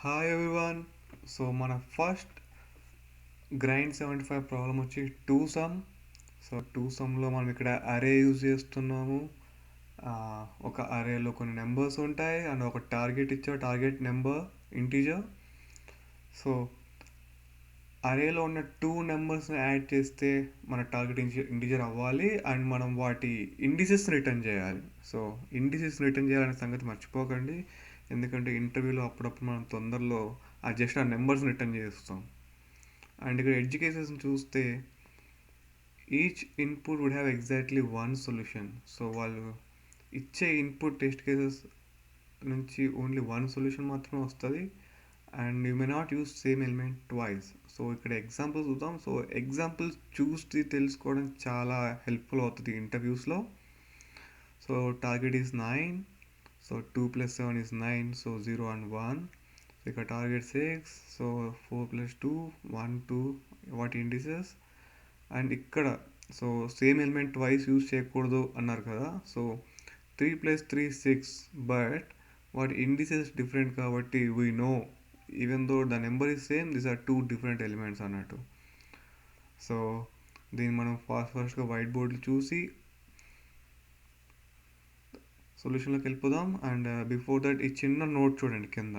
Hi everyone. So మన first grind 75 problem వచ్చి two some. So two సమ్లో మనం ఇక్కడ అరే యూజ్ చేస్తున్నాము. ఆ, ఒక అరేలో కొన్ని నెంబర్స్ ఉంటాయి అండ్ ఒక టార్గెట్ ఇచ్చారు, టార్గెట్ నెంబర్ ఇంటీజర్. సో అరేలో ఉన్న టూ నెంబర్స్ని యాడ్ చేస్తే మన టార్గెట్ ఇంటీజర్ అవ్వాలి అండ్ మనం వాటి ఇండిసెస్ రిటర్న్ చేయాలి. సో ఇండిసెస్ రిటర్న్ చేయాలనే సంగతి మర్చిపోకండి, ఎందుకంటే ఇంటర్వ్యూలో అప్పుడప్పుడు మనం తొందరలో జస్ట్ ఆ నెంబర్స్ రిటర్న్ చేస్తాం. అండ్ ఇక్కడ ఎడ్జ్ కేసెస్ చూస్తే each input would have exactly one solution. So వాళ్ళు ఇచ్చే ఇన్పుట్ టెస్ట్ కేసెస్ నుంచి ఓన్లీ వన్ సొల్యూషన్ మాత్రమే వస్తుంది and you may not use same element twice. So ఇక్కడ ఎగ్జాంపుల్స్ చూద్దాం. సో ఎగ్జాంపుల్స్ చూసి తెలుసుకోవడం చాలా హెల్ప్ఫుల్ అవుతుంది ఇంటర్వ్యూస్లో. So target is 9. So 2 + 7 is 9. So 0 and 1. So ఇక్కడ టార్గెట్ 6. సో 4 + 2 1 2 వాటి ఇండిసెస్. అండ్ ఇక్కడ so same element twice use చేయకూడదు అన్నారు కదా. సో 3 + 3 6, బట్ వాటి ఇండిసెస్ డిఫరెంట్ కాబట్టి we know even though the number is same, these are two different elements అన్నట్టు. So దీన్ని మనం ఫాస్ట్గా వైట్ బోర్డ్లో చూసి సొల్యూషన్లోకి వెళ్ళిపోదాం. అండ్ బిఫోర్ దట్ ఈ చిన్న నోట్ చూడండి కింద.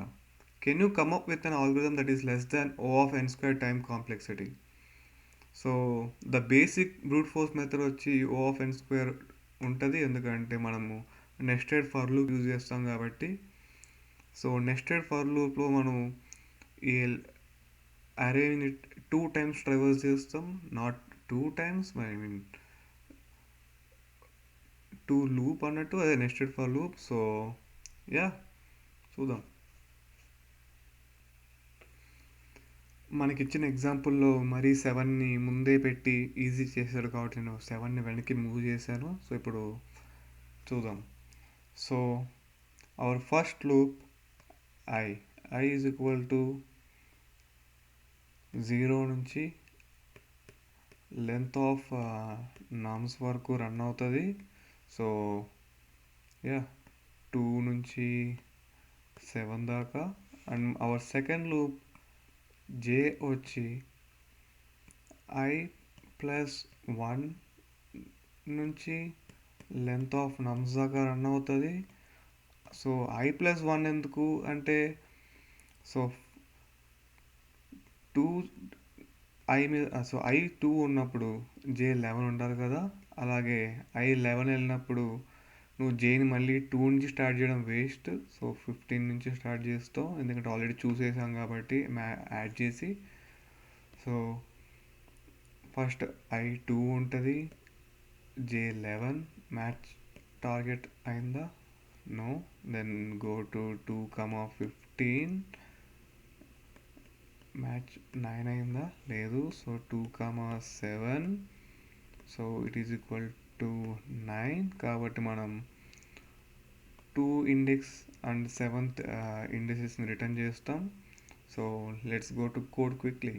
Can you come up with an algorithm that is less than O of n² time complexity. So the basic brute force method వచ్చి O of n² ఉంటుంది, ఎందుకంటే మనము నెస్టెడ్ ఫర్ లూప్ యూజ్ చేస్తాం కాబట్టి. సో నెస్టెడ్ ఫర్ లూప్లో మనం ఈ అరేని 2 times traverse చేస్తాం, not 2 times, I mean 2 loop అన్నట్టు, అదే nested for loop. So yeah చూద్దాం. మనకిచ్చిన ఎగ్జాంపుల్లో మరీ 7ని ముందే పెట్టి ఈజీ చేశాడు కాబట్టి నేను 7ని వెనక్కి మూవ్ చేశాను. సో ఇప్పుడు చూద్దాం. So our first loop I is equal to 0 నుంచి లెంత్ ఆఫ్ నమ్స్ వరకు రన్ అవుతుంది. సో యా 2 నుంచి 7 దాకా. And hour second loop j వచ్చి I + 1 నుంచి లెంత్ ఆఫ్ నమ్స్ దాకా రన్ అవుతుంది. సో I + 1 ఎందుకు అంటే, సో 2 I మీద సో I 2 ఉన్నప్పుడు j 11 ఉండాలి కదా. అలాగే I 11 వెళ్ళినప్పుడు నువ్వు jని మళ్ళీ 2 నుంచి స్టార్ట్ చేయడం వేస్ట్. సో 15 నుంచి స్టార్ట్ చేస్తావు, ఎందుకంటే ఆల్రెడీ చూసేసాం కాబట్టి యాడ్ చేసి. సో ఫస్ట్ I 2 ఉంటుంది, j 11 మ్యాచ్ టార్గెట్ అయిందా? No. Then go to 2, 15 match 9 అయిందా? లేదు. So 2, 7. So it is equal to 9. కాబట్టి మనం 2 ఇండెక్స్ అండ్ 7th ఇండెక్సెస్ని రిటర్న్ చేస్తాం. So let's go to code quickly.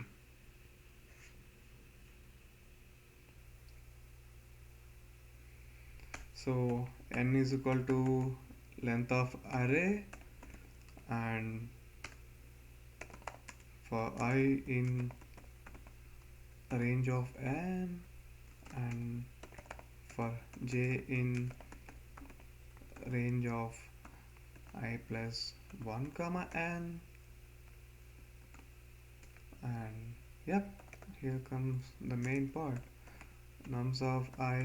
సో n is equal to length of array, and for I in range of n, and for j in range of I + 1, n. And yep, here comes the main part. Nums of I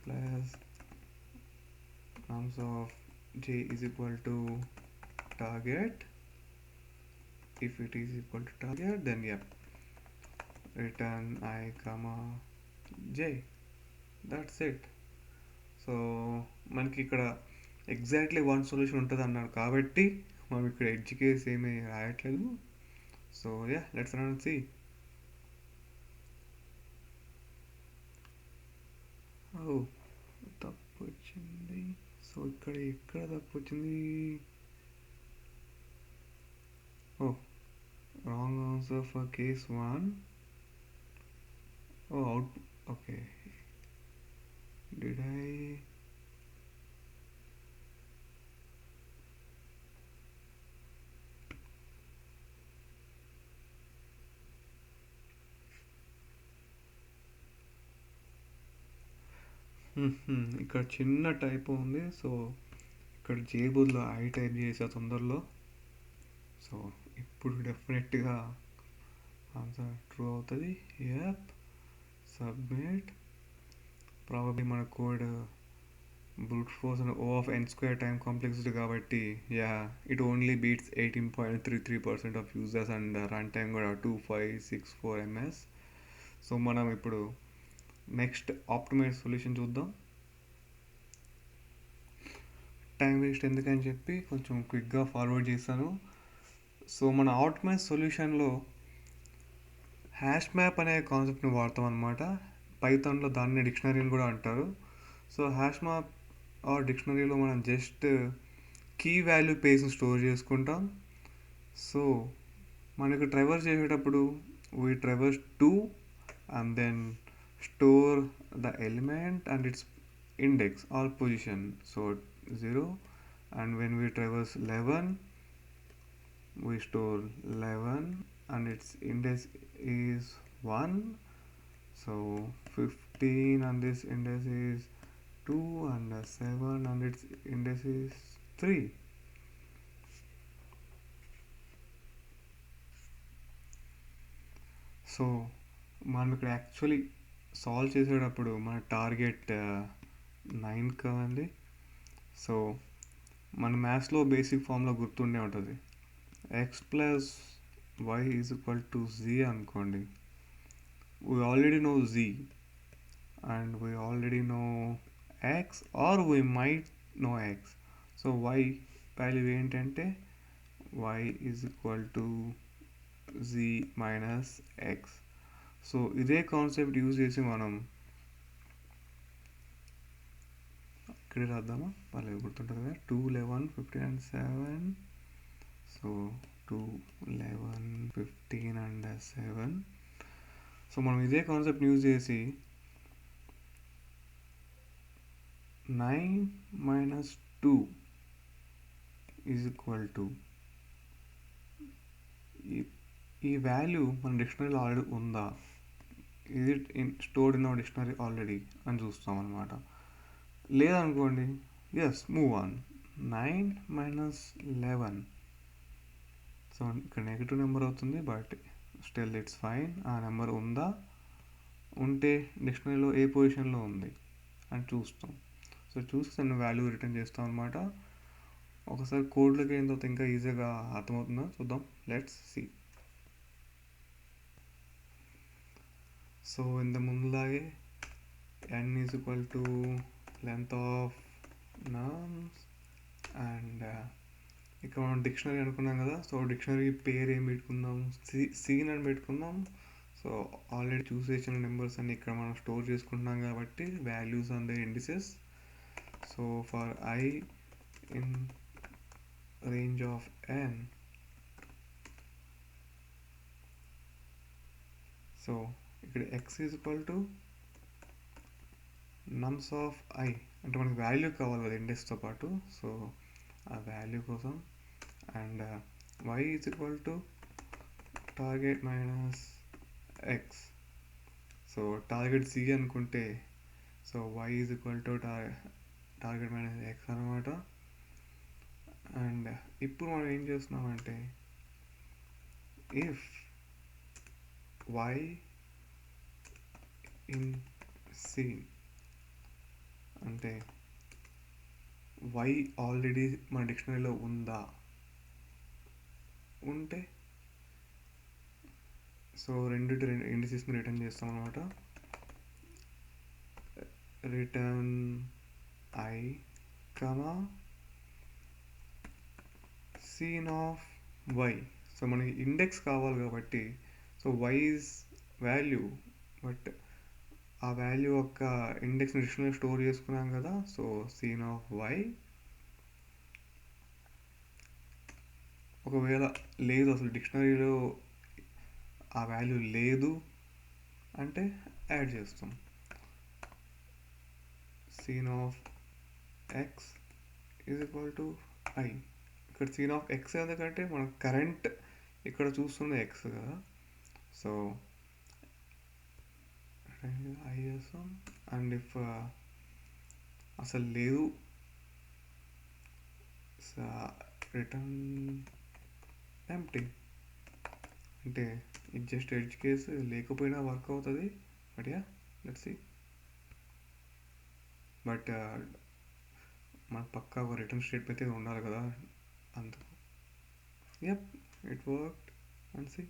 plus nums of j is equal to target. If it is equal to target, then yep, return I, j. That's it. So మనకి ఇక్కడ exactly one solution ఉంటుంది అన్నాడు కాబట్టి మనం ఇక్కడ edge case ఏమీ రాయట్లేదు. So yeah, let's run and see. ఓ తప్పు వచ్చింది. సో ఇక్కడ ఎక్కడ తప్పు వచ్చింది? Oh wrong answer for case 1. Oh out. Okay, did I ఇక్కడ చిన్న టైప్ ఉంది. సో ఇక్కడ జేబుల్లో ఐ టైప్ చేసా తొందరలో. సో ఇప్పుడు డెఫినెట్గా ఆన్సర్ ట్రూ అవుతుంది. Yup, submit. ప్రాబబ్లీ మన code brute force and O of n square time complexity కాబట్టి it only beats 18.33% of users and runtime కూడా 2564 ms. సో మనం ఇప్పుడు నెక్స్ట్ ఆప్టిమైజ్ సొల్యూషన్ చూద్దాం. టైం వేస్ట్ ఎందుకని చెప్పి కొంచెం క్విక్గా ఫార్వర్డ్ చేశాను. సో మన ఆప్టిమైజ్ సొల్యూషన్లో హ్యాష్ మ్యాప్ అనే కాన్సెప్ట్ని వాడతాం అనమాట. పైథాన్లో దాన్ని డిక్షనరీని కూడా అంటారు. సో హ్యాష్ మ్యాప్ ఆర్ డిక్షనరీలో మనం జస్ట్ కీ వాల్యూ పేజ్ని స్టోర్ చేసుకుంటాం. సో మనకు ట్రైవర్స్ చేసేటప్పుడు we ట్రైవర్స్ 2 and then store the element and its index or position. So 0, and when we traverse 11 we store 11 and its index is 1. So 15 and this index is 2 and 7 and its index is 3. So మనం ఇక్కడ actually solve చేసేటప్పుడు మన target 9 కదండి. So మన మ్యాథ్స్లో basic ఫామ్లో గుర్తుండే ఉంటుంది. x plus y is equal to z అనుకోండి. We already know z and we already know x or we might know x. So y value ఏంటంటే y is equal to z minus x. So ఇదే concept use చేసి మనం ఇక్కడ రాద్దామా, వాళ్ళు గుర్తుంటుంది కదా, 2 11 15 and 7. So 2 11 15 and 7. So మనం ఇదే కాన్సెప్ట్ యూజ్ చేసి 9 minus 2 is equal to ఈ వాల్యూ మన డిక్షనరీలో ఆల్రెడీ ఉందా, ఇది stored in our dictionary already అని చూస్తాం అనమాట. లేదనుకోండి, yes, move on. 9 minus 11. So ఇక్కడ నెగిటివ్ నెంబర్ అవుతుంది, బట్ స్టిల్ ఇట్స్ ఫైన్. ఆ నెంబర్ ఉందా, ఉంటే డిక్షనరీలో ఏ పొజిషన్లో ఉంది అని చూస్తాం. సో చూసి దాన్ని వాల్యూ రిటర్న్ చేస్తాం అనమాట. ఒకసారి కోడ్లోకి అయిన తర్వాత ఇంకా ఈజీగా అర్థమవుతుందా చూద్దాం. Let's see. సో ఇంత ముందులాగే n is equal to length of nums and ఇక్కడ మనం డిక్షనరీ అనుకున్నాం కదా. సో డిక్షనరీ పేరు ఏం పెట్టుకుందాం, సీన్ అని పెట్టుకుందాం. సో ఆల్రెడీ చూస్ చేసిన నెంబర్స్ అన్ని ఇక్కడ మనం స్టోర్ చేసుకుంటున్నాం కాబట్టి values on the indices. So for I in range of n, so ఇక్కడ x is equal to నమ్స్ of I, అంటే మనకి వాల్యూ కావాలి కదా ఇండెక్స్తో పాటు. సో ఆ వాల్యూ కోసం and y is equal to target minus x. So target c అనుకుంటే so y is equal to target minus x అనమాట. అండ్ ఇప్పుడు మనం ఏం చేస్తున్నామంటే ఇఫ్ y ఇన్ c అంటే y ఆల్రెడీ మన డిక్షనరీలో ఉందా, ఉంటే సో రెండు ఇండిసెస్ని రిటర్న్ చేస్తాం అనమాట. Return I comma seen of y. So మనకి ఇండెక్స్ కావాలి కాబట్టి so y is value, but ఆ వాల్యూ యొక్క ఇండెక్స్ని డిక్షనరీలో స్టోర్ చేసుకున్నాం కదా. So seen of y. ఒకవేళ లేదు, అసలు డిక్షనరీలో ఆ వాల్యూ లేదు అంటే యాడ్ చేస్తాం seen of x is equal to I. ఇక్కడ సీన్ ఆఫ్ x ఎందుకంటే మనం కరెంట్ ఇక్కడ చూస్తున్న x కదా. సో I చేస్తాం. అండ్ ఇఫ్ అసలు లేదు. రిటర్న్ ఎంప్టీ అంటే ఇది జస్ట్ ఎడ్జ్ కేస్ లేకపోయినా వర్క్ అవుతుంది. But yeah let's see. But మనకు పక్కా ఒక రిటర్న్ స్టేట్మెంట్ అయితే ఉండాలి కదా అందుకు. Yup, it worked and see.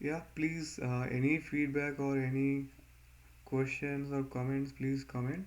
Yeah, please, any feedback or any questions or comments, please comment.